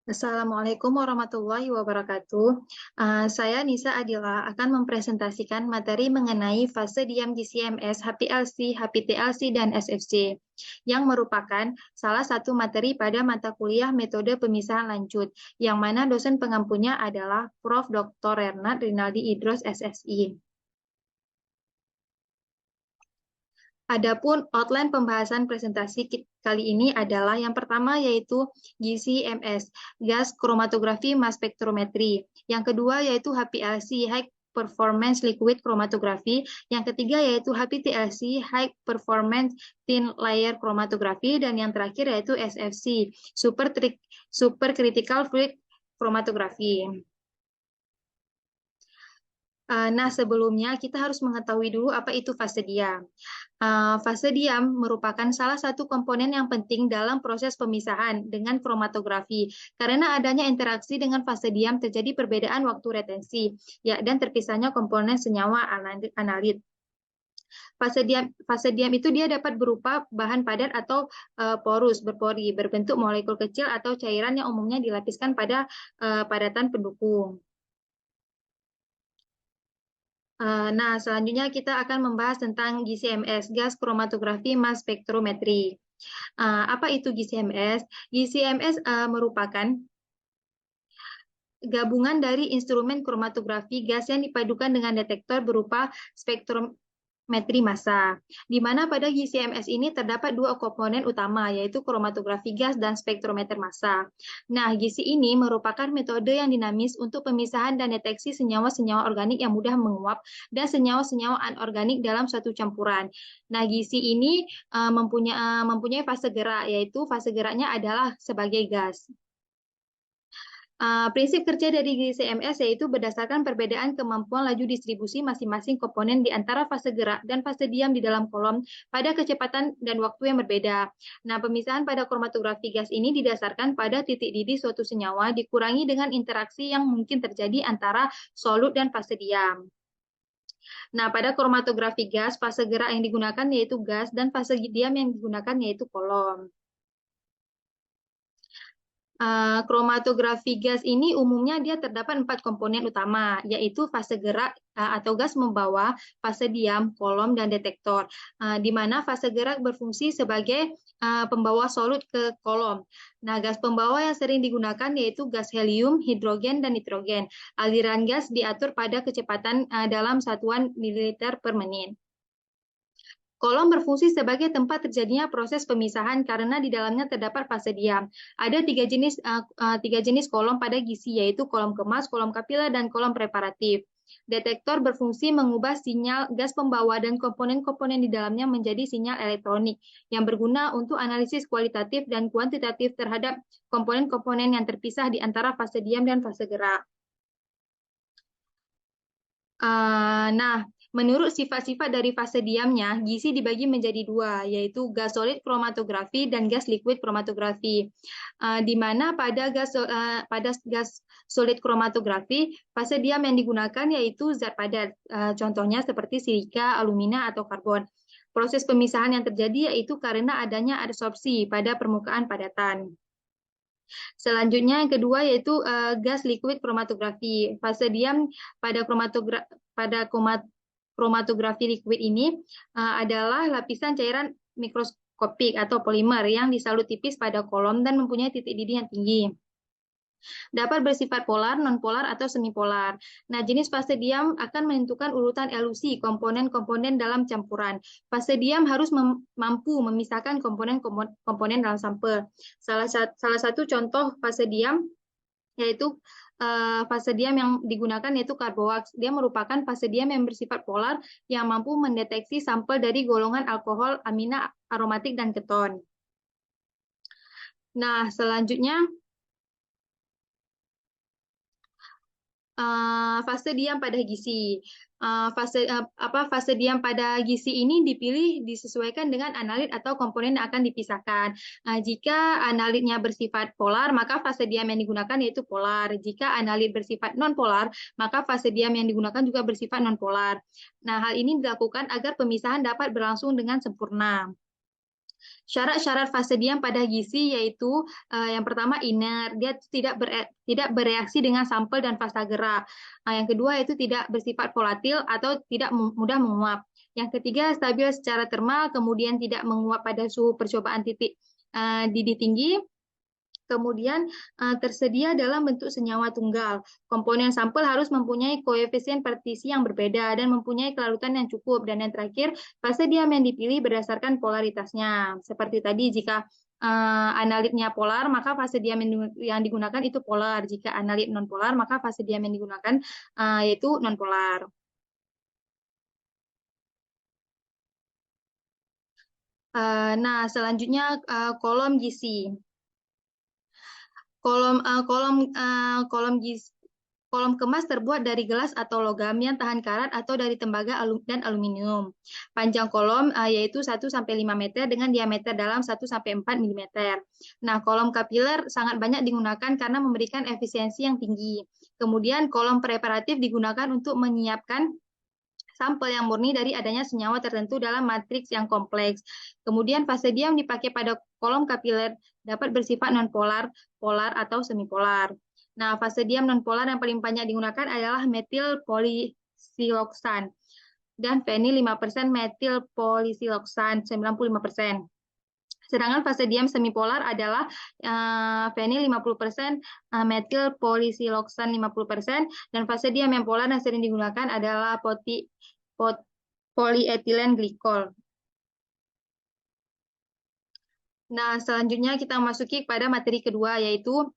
Assalamualaikum warahmatullahi wabarakatuh. Saya Nisa Adila akan mempresentasikan materi mengenai fase diam GCMS, HPLC, HPTLC, dan SFC, yang merupakan salah satu materi pada mata kuliah metode pemisahan lanjut, yang mana dosen pengampunya adalah Prof. Dr. Renat Rinaldi Idros, SSI. Adapun outline pembahasan presentasi kali ini adalah yang pertama yaitu GC-MS, gas kromatografi mass spektrometri. Yang kedua yaitu HPLC, High Performance Liquid Chromatography. Yang ketiga yaitu HPTLC, High Performance Thin Layer Chromatography. Dan yang terakhir yaitu SFC, Supercritical Fluid Chromatography. Nah, sebelumnya kita harus mengetahui dulu apa itu fase diam. Fase diam merupakan salah satu komponen yang penting dalam proses pemisahan dengan kromatografi. Karena adanya interaksi dengan fase diam terjadi perbedaan waktu retensi, ya, dan terpisahnya komponen senyawa analit. Fase diam itu dia dapat berupa bahan padat atau porus, berpori, berbentuk molekul kecil atau cairan yang umumnya dilapiskan pada padatan pendukung. Nah, selanjutnya kita akan membahas tentang GCMS, gas kromatografi mass spektrometri. Apa itu GCMS? GCMS merupakan gabungan dari instrumen kromatografi gas yang dipadukan dengan detektor berupa spektrometri massa, di mana pada GCMS ini terdapat dua komponen utama, yaitu kromatografi gas dan spektrometer massa. Nah, GC ini merupakan metode yang dinamis untuk pemisahan dan deteksi senyawa-senyawa organik yang mudah menguap dan senyawa-senyawa anorganik dalam suatu campuran. Nah, GC ini mempunyai fase gerak, yaitu fase geraknya adalah sebagai gas. Prinsip kerja dari GCMS yaitu berdasarkan perbedaan kemampuan laju distribusi masing-masing komponen di antara fase gerak dan fase diam di dalam kolom pada kecepatan dan waktu yang berbeda. Nah, pemisahan pada kromatografi gas ini didasarkan pada titik didih suatu senyawa dikurangi dengan interaksi yang mungkin terjadi antara solut dan fase diam. Nah, pada kromatografi gas, fase gerak yang digunakan yaitu gas dan fase diam yang digunakan yaitu kolom. Kromatografi gas ini umumnya dia terdapat 4 komponen utama, yaitu fase gerak atau gas membawa, fase diam, kolom, dan detektor. Di mana fase gerak berfungsi sebagai pembawa solut ke kolom. Nah, gas pembawa yang sering digunakan yaitu gas helium, hidrogen, dan nitrogen. Aliran gas diatur pada kecepatan dalam satuan mililiter per menit. Kolom berfungsi sebagai tempat terjadinya proses pemisahan karena di dalamnya terdapat fase diam. Ada tiga jenis kolom pada GC, yaitu kolom kemas, kolom kapiler, dan kolom preparatif. Detektor berfungsi mengubah sinyal gas pembawa dan komponen-komponen di dalamnya menjadi sinyal elektronik yang berguna untuk analisis kualitatif dan kuantitatif terhadap komponen-komponen yang terpisah di antara fase diam dan fase gerak. Nah, menurut sifat-sifat dari fase diamnya, GC dibagi menjadi dua, yaitu gas solid kromatografi dan gas liquid kromatografi. Di mana pada gas solid kromatografi, fase diam yang digunakan yaitu zat padat, contohnya seperti silika, alumina, atau karbon. Proses pemisahan yang terjadi yaitu karena adanya adsorpsi pada permukaan padatan. Selanjutnya yang kedua yaitu gas liquid kromatografi. Fase diam pada kromatografi liquid ini adalah lapisan cairan mikroskopik atau polimer yang disalut tipis pada kolom dan mempunyai titik didih yang tinggi. Dapat bersifat polar, nonpolar, atau semipolar. Nah, jenis fase diam akan menentukan urutan elusi komponen-komponen dalam campuran. Fase diam harus mampu memisahkan komponen dalam sampel. Salah satu contoh fase diam yaitu fase diam yang digunakan yaitu karbowax. Dia merupakan fase diam yang bersifat polar yang mampu mendeteksi sampel dari golongan alkohol, amina, aromatik, dan keton. Nah, selanjutnya fase diam pada GC. Fase diam pada GC ini dipilih disesuaikan dengan analit atau komponen yang akan dipisahkan. Jika analitnya bersifat polar, maka fase diam yang digunakan yaitu polar. Jika analit bersifat non-polar, maka fase diam yang digunakan juga bersifat non-polar. Nah, hal ini dilakukan agar pemisahan dapat berlangsung dengan sempurna. Syarat-syarat fase diam pada gizi yaitu yang pertama inert, dia tidak bereaksi dengan sampel dan fasa gerak. Yang kedua itu tidak bersifat volatil atau tidak mudah menguap. Yang ketiga stabil secara termal, kemudian tidak menguap pada suhu percobaan titik didih tinggi. Kemudian tersedia dalam bentuk senyawa tunggal. Komponen sampel harus mempunyai koefisien partisi yang berbeda dan mempunyai kelarutan yang cukup. Dan yang terakhir, fase diam yang dipilih berdasarkan polaritasnya. Seperti tadi, jika analitnya polar, maka fase diam yang digunakan itu polar. Jika analit non-polar, maka fase diam yang digunakan yaitu non-polar. Nah, selanjutnya kolom gizi. Kolom kemas terbuat dari gelas atau logam yang tahan karat atau dari tembaga dan aluminium. Panjang kolom yaitu 1-5 meter dengan diameter dalam 1-4 mm. Nah, kolom kapiler sangat banyak digunakan karena memberikan efisiensi yang tinggi. Kemudian kolom preparatif digunakan untuk menyiapkan sampel yang murni dari adanya senyawa tertentu dalam matriks yang kompleks. Kemudian fase diam dipakai pada kolom kapiler dapat bersifat nonpolar, polar, atau semipolar. Nah, fase diam nonpolar yang paling banyak digunakan adalah metil polisiloksan dan fenil 5%, metil polisiloksan 95%. Sedangkan fase diam semipolar adalah fenil 50%, metil polisiloksan 50%, dan fase diam yang polar yang sering digunakan adalah polyethylene glycol. Nah, selanjutnya kita masuki pada materi kedua, yaitu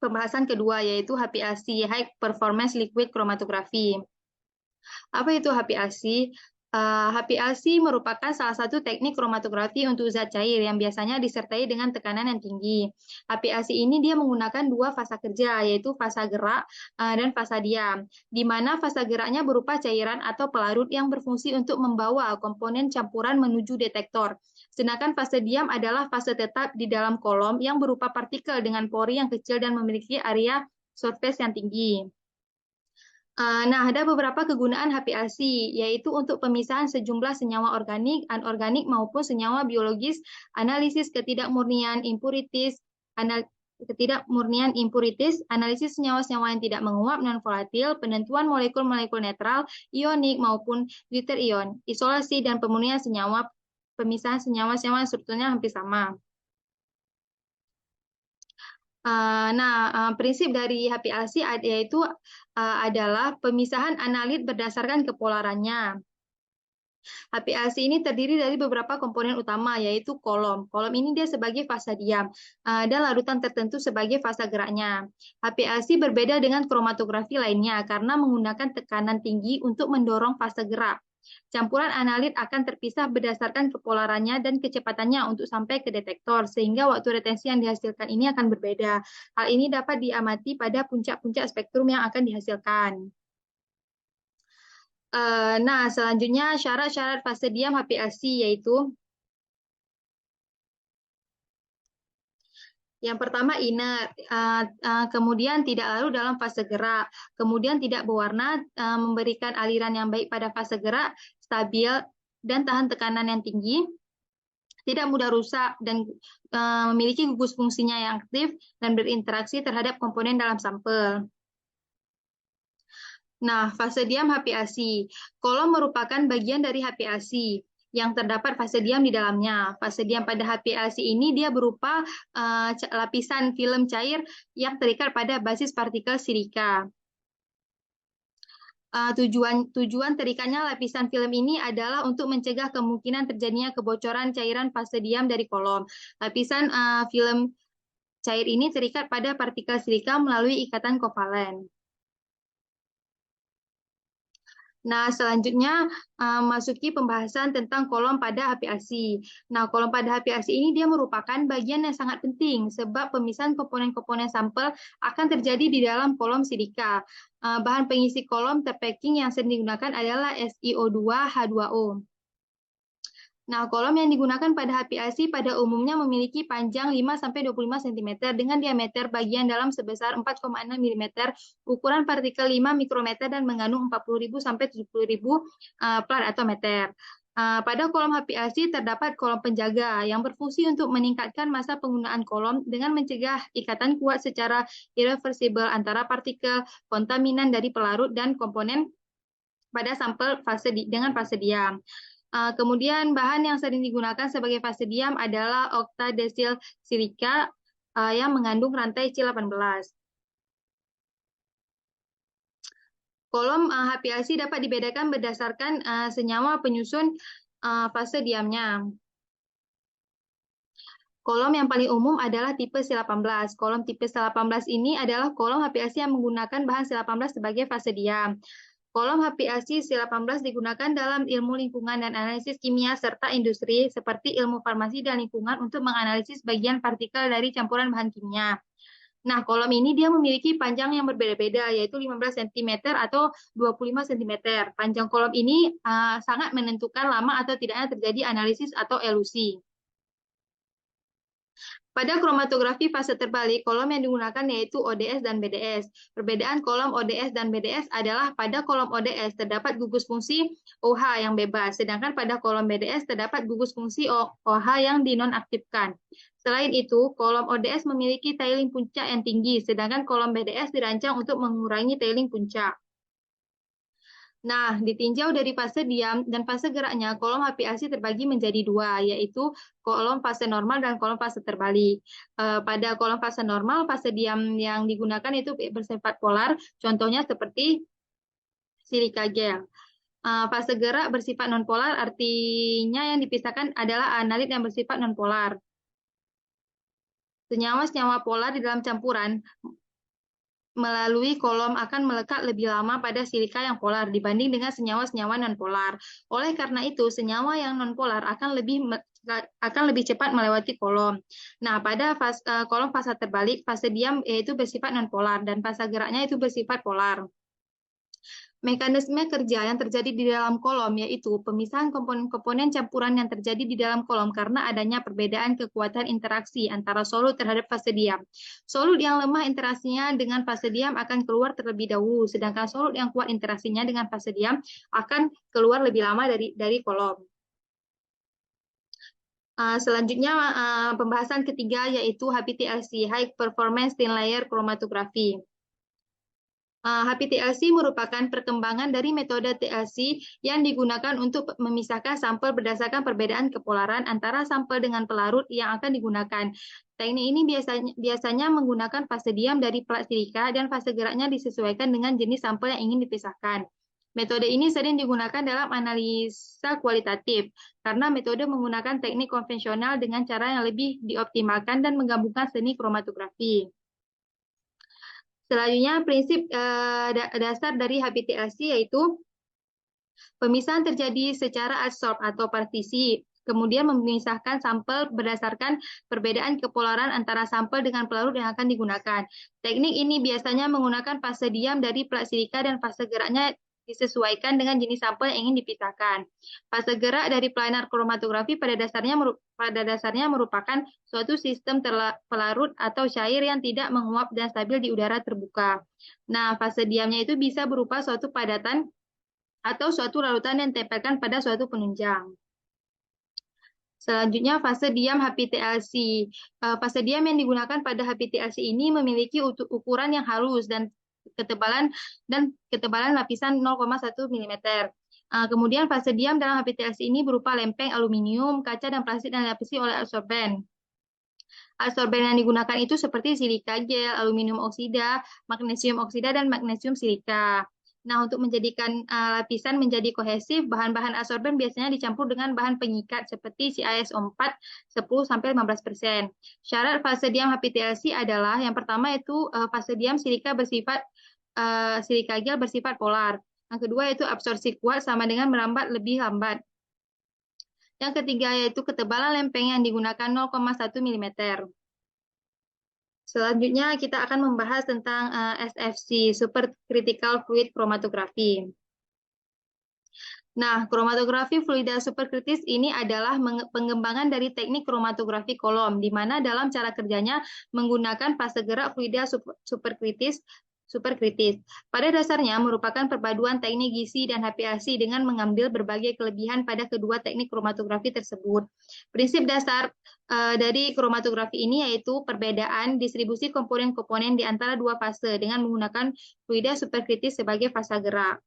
pembahasan kedua, yaitu HPLC, High Performance Liquid Chromatography. Apa itu HPLC? HPLC merupakan salah satu teknik kromatografi untuk zat cair yang biasanya disertai dengan tekanan yang tinggi. HPLC ini dia menggunakan dua fasa kerja, yaitu fasa gerak dan fasa diam, di mana fasa geraknya berupa cairan atau pelarut yang berfungsi untuk membawa komponen campuran menuju detektor. Sedangkan fase diam adalah fase tetap di dalam kolom yang berupa partikel dengan pori yang kecil dan memiliki area surface yang tinggi. Nah, ada beberapa kegunaan HPLC, yaitu untuk pemisahan sejumlah senyawa organik, anorganik, maupun senyawa biologis, analisis ketidakmurnian impurities, analisis senyawa-senyawa yang tidak menguap non-volatil, penentuan molekul-molekul netral, ionik, maupun deuterion, isolasi, dan pemenuhan senyawa, pemisahan senyawa-senyawa strukturnya hampir sama. Prinsip dari HPLC yaitu adalah pemisahan analit berdasarkan kepolarannya. HPLC ini terdiri dari beberapa komponen utama, yaitu kolom. Kolom ini dia sebagai fasa diam dan larutan tertentu sebagai fasa geraknya. HPLC berbeda dengan kromatografi lainnya karena menggunakan tekanan tinggi untuk mendorong fase gerak. Campuran analit akan terpisah berdasarkan kepolarannya dan kecepatannya untuk sampai ke detektor, sehingga waktu retensi yang dihasilkan ini akan berbeda. Hal ini dapat diamati pada puncak-puncak spektrum yang akan dihasilkan. Nah, selanjutnya syarat-syarat fase diam HPLC yaitu yang pertama inert, kemudian tidak larut dalam fase gerak, kemudian tidak berwarna, memberikan aliran yang baik pada fase gerak, stabil, dan tahan tekanan yang tinggi, tidak mudah rusak, dan memiliki gugus fungsinya yang aktif, dan berinteraksi terhadap komponen dalam sampel. Nah, fase diam HPLC. Kolom merupakan bagian dari HPLC yang terdapat fase diam di dalamnya. Fase diam pada HPLC ini dia berupa lapisan film cair yang terikat pada basis partikel silika. Tujuan terikatnya lapisan film ini adalah untuk mencegah kemungkinan terjadinya kebocoran cairan fase diam dari kolom. Lapisan film cair ini terikat pada partikel silika melalui ikatan kovalen. Nah, selanjutnya masuki pembahasan tentang kolom pada HPLC. Nah, kolom pada HPLC ini dia merupakan bagian yang sangat penting sebab pemisahan komponen-komponen sampel akan terjadi di dalam kolom silika. Bahan pengisi kolom terpacking yang sering digunakan adalah SiO2H2O. Nah, kolom yang digunakan pada HPLC pada umumnya memiliki panjang 5-25 cm dengan diameter bagian dalam sebesar 4,6 mm, ukuran partikel 5 mikrometer dan mengandung 40.000 sampai 70.000 plat atau meter. Pada kolom HPLC terdapat kolom penjaga yang berfungsi untuk meningkatkan masa penggunaan kolom dengan mencegah ikatan kuat secara irreversibel antara partikel kontaminan dari pelarut dan komponen pada sampel dengan fase diam. Kemudian bahan yang sering digunakan sebagai fase diam adalah oktadesil silika yang mengandung rantai C18. Kolom HPLC dapat dibedakan berdasarkan senyawa penyusun fase diamnya. Kolom yang paling umum adalah tipe C18. Kolom tipe C18 ini adalah kolom HPLC yang menggunakan bahan C18 sebagai fase diam. Kolom HPLC C18 digunakan dalam ilmu lingkungan dan analisis kimia serta industri seperti ilmu farmasi dan lingkungan untuk menganalisis bagian partikel dari campuran bahan kimia. Nah, kolom ini dia memiliki panjang yang berbeda-beda, yaitu 15 cm atau 25 cm. Panjang kolom ini sangat menentukan lama atau tidaknya terjadi analisis atau elusi. Pada kromatografi fase terbalik, kolom yang digunakan yaitu ODS dan BDS. Perbedaan kolom ODS dan BDS adalah pada kolom ODS terdapat gugus fungsi OH yang bebas, sedangkan pada kolom BDS terdapat gugus fungsi OH yang dinonaktifkan. Selain itu, kolom ODS memiliki tailing puncak yang tinggi, sedangkan kolom BDS dirancang untuk mengurangi tailing puncak. Nah, ditinjau dari fase diam dan fase geraknya, kolom HPLC terbagi menjadi dua, yaitu kolom fase normal dan kolom fase terbalik. Pada kolom fase normal, fase diam yang digunakan itu bersifat polar, contohnya seperti silika gel. Fase gerak bersifat nonpolar, artinya yang dipisahkan adalah analit yang bersifat nonpolar. Senyawa-senyawa polar di dalam campuran melalui kolom akan melekat lebih lama pada silika yang polar dibanding dengan senyawa-senyawa nonpolar. Oleh karena itu, senyawa yang nonpolar akan lebih cepat melewati kolom. Nah, pada kolom fase terbalik, fase diam yaitu bersifat nonpolar dan fase geraknya itu bersifat polar. Mekanisme kerja yang terjadi di dalam kolom yaitu pemisahan komponen-komponen campuran yang terjadi di dalam kolom karena adanya perbedaan kekuatan interaksi antara solut terhadap fase diam. Solut yang lemah interaksinya dengan fase diam akan keluar terlebih dahulu, sedangkan solut yang kuat interaksinya dengan fase diam akan keluar lebih lama dari kolom. Selanjutnya pembahasan ketiga yaitu HPTLC, High Performance Thin Layer Chromatography. HPTLC merupakan perkembangan dari metode TLC yang digunakan untuk memisahkan sampel berdasarkan perbedaan kepolaran antara sampel dengan pelarut yang akan digunakan. Teknik ini biasanya menggunakan fase diam dari plat silika dan fase geraknya disesuaikan dengan jenis sampel yang ingin dipisahkan. Metode ini sering digunakan dalam analisa kualitatif karena metode menggunakan teknik konvensional dengan cara yang lebih dioptimalkan dan menggabungkan seni kromatografi. Selanjutnya, prinsip dasar dari HPTLC yaitu pemisahan terjadi secara adsorb atau partisi, kemudian memisahkan sampel berdasarkan perbedaan kepolaran antara sampel dengan pelarut yang akan digunakan. Teknik ini biasanya menggunakan fase diam dari plat silika dan fase geraknya disesuaikan dengan jenis sampel yang ingin dipisahkan. Fase gerak dari planar kromatografi pada dasarnya merupakan suatu sistem pelarut atau cair yang tidak menguap dan stabil di udara terbuka. Nah, fase diamnya itu bisa berupa suatu padatan atau suatu larutan yang ditempelkan pada suatu penunjang. Selanjutnya fase diam HPTLC. Fase diam yang digunakan pada HPTLC ini memiliki ukuran yang halus dan ketebalan lapisan 0,1 mm. Kemudian fase diam dalam HPTLC ini berupa lempeng aluminium, kaca, dan plastik yang dilapisi oleh absorben. Absorben yang digunakan itu seperti silika gel, aluminium oksida, magnesium oksida, dan magnesium silika. Nah, untuk menjadikan lapisan menjadi kohesif, bahan-bahan absorben biasanya dicampur dengan bahan pengikat seperti CaSO4 10-15%. Syarat fase diam HPTLC adalah yang pertama itu fase diam silika gel bersifat polar. Yang kedua yaitu absorpsi kuat sama dengan merambat lebih lambat. Yang ketiga yaitu ketebalan lempeng yang digunakan 0,1 mm. Selanjutnya kita akan membahas tentang SFC, Supercritical Fluid Chromatography. Nah, kromatografi fluida superkritis ini adalah pengembangan dari teknik kromatografi kolom, di mana dalam cara kerjanya menggunakan fase gerak fluida superkritis superkritis. Pada dasarnya merupakan perpaduan teknik gizi dan HPLC dengan mengambil berbagai kelebihan pada kedua teknik kromatografi tersebut. Prinsip dasar dari kromatografi ini yaitu perbedaan distribusi komponen-komponen di antara dua fase dengan menggunakan fluida superkritis sebagai fase gerak.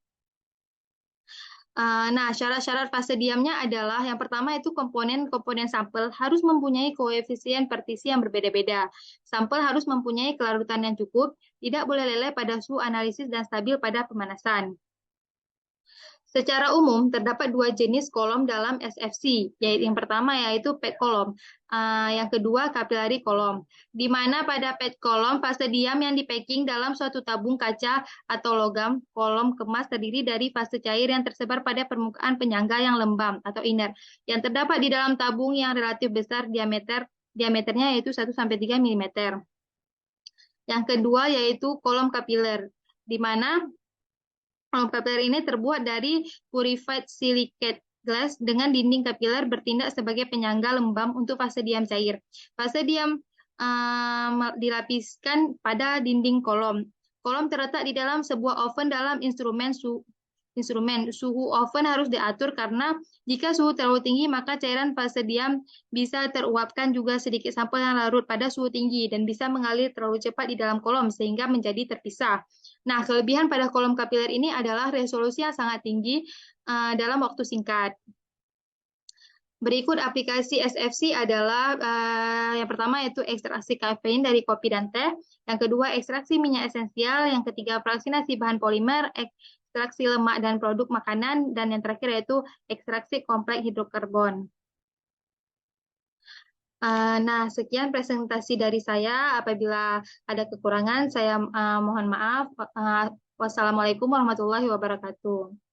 Nah, syarat-syarat fase diamnya adalah yang pertama itu komponen-komponen sampel harus mempunyai koefisien partisi yang berbeda-beda. Sampel harus mempunyai kelarutan yang cukup, tidak boleh leleh pada suhu analisis dan stabil pada pemanasan. Secara umum, terdapat dua jenis kolom dalam SFC, yaitu yang pertama yaitu pad kolom, yang kedua kapilari kolom, di mana pada pad kolom fase diam yang dipacking dalam suatu tabung kaca atau logam kolom kemas terdiri dari fase cair yang tersebar pada permukaan penyangga yang lembab atau inert, yang terdapat di dalam tabung yang relatif besar diameternya yaitu 1-3 mm. Yang kedua yaitu kolom kapiler, di mana kolom kapiler ini terbuat dari purified silicate glass dengan dinding kapiler bertindak sebagai penyangga lembab untuk fase diam cair. Fase diam dilapiskan pada dinding kolom. Kolom terletak di dalam sebuah oven dalam instrumen suhu oven harus diatur karena jika suhu terlalu tinggi maka cairan fase diam bisa teruapkan juga sedikit sampel yang larut pada suhu tinggi dan bisa mengalir terlalu cepat di dalam kolom sehingga menjadi terpisah. Nah, kelebihan pada kolom kapiler ini adalah resolusi yang sangat tinggi dalam waktu singkat. Berikut aplikasi SFC adalah yang pertama yaitu ekstraksi kafein dari kopi dan teh, yang kedua ekstraksi minyak esensial, yang ketiga frакцинasi bahan polimer, ekstraksi lemak dan produk makanan, dan yang terakhir yaitu ekstraksi kompleks hidrokarbon. Nah, sekian presentasi dari saya. Apabila ada kekurangan, saya mohon maaf. Wassalamualaikum warahmatullahi wabarakatuh.